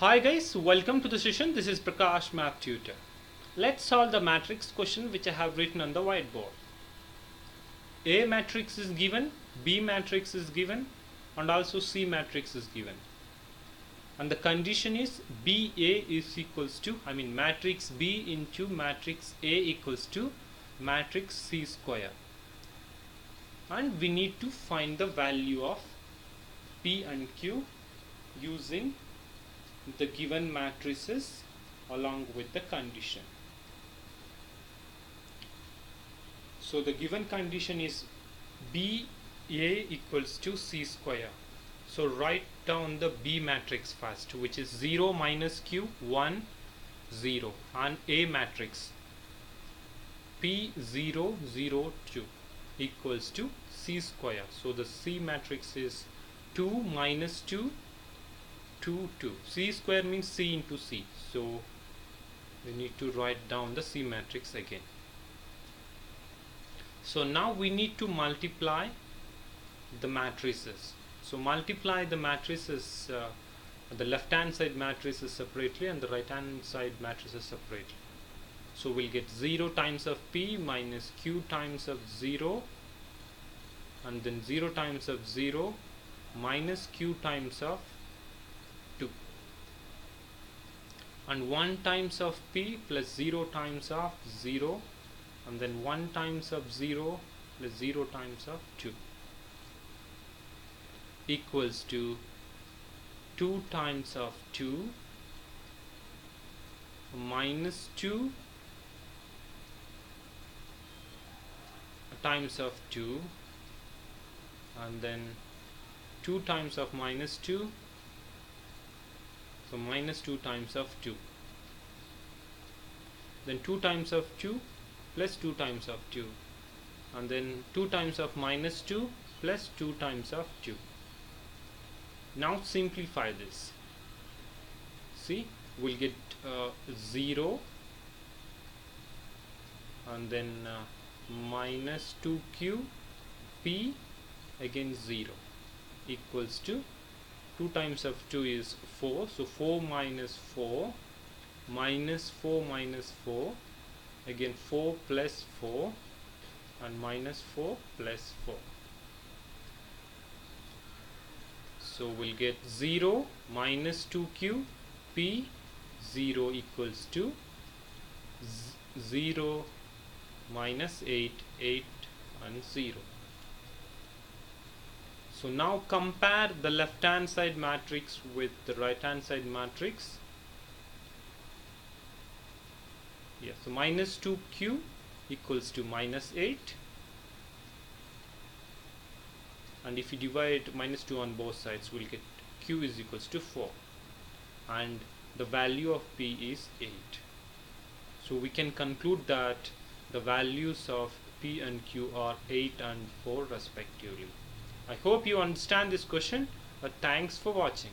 Hi guys, welcome to the session. This is Prakash Math Tutor. Let's solve the matrix question which I have written on the whiteboard. A matrix is given, B matrix is given, and also C matrix is given. And the condition is BA is equals to, matrix B into matrix A equals to matrix C square. And we need to find the value of P and Q using the given matrices along with the condition. So the given condition is BA equals to C square. So write down the B matrix first, which is 0 minus Q 1 0, and A matrix P 0 0 2 equals to C square. So the C matrix is 2 minus 2 2 2. C square means C into C, so we need to write down the C matrix again. So now we need to multiply the matrices. So multiply the matrices, the left hand side matrices separately and the right hand side matrices separately. So we'll get 0 times of P minus Q times of 0, and then 0 times of 0 minus Q times of 2, and 1 times of P plus 0 times of 0, and then 1 times of 0 plus 0 times of 2 equals to 2 times of 2 minus 2 times of 2, and then 2 times of minus 2, so minus 2 times of 2, then 2 times of 2 plus 2 times of 2, and then 2 times of minus 2 plus 2 times of 2. Now simplify this. See, we'll get 0, and then minus 2Q P again 0 equals to 2 times of 2 is 4, so 4 minus 4 minus 4 minus 4, again 4 plus 4, and minus 4 plus 4. So we'll get 0 minus 2Q P 0 equals to 0 minus 8, 8 and 0. So now compare the left hand side matrix with the right hand side matrix. So minus 2Q equals to minus 8, and if you divide minus 2 on both sides, we'll get Q is equals to 4, and the value of P is 8. So we can conclude that the values of P and Q are 8 and 4 respectively. I hope you understand this question, but thanks for watching.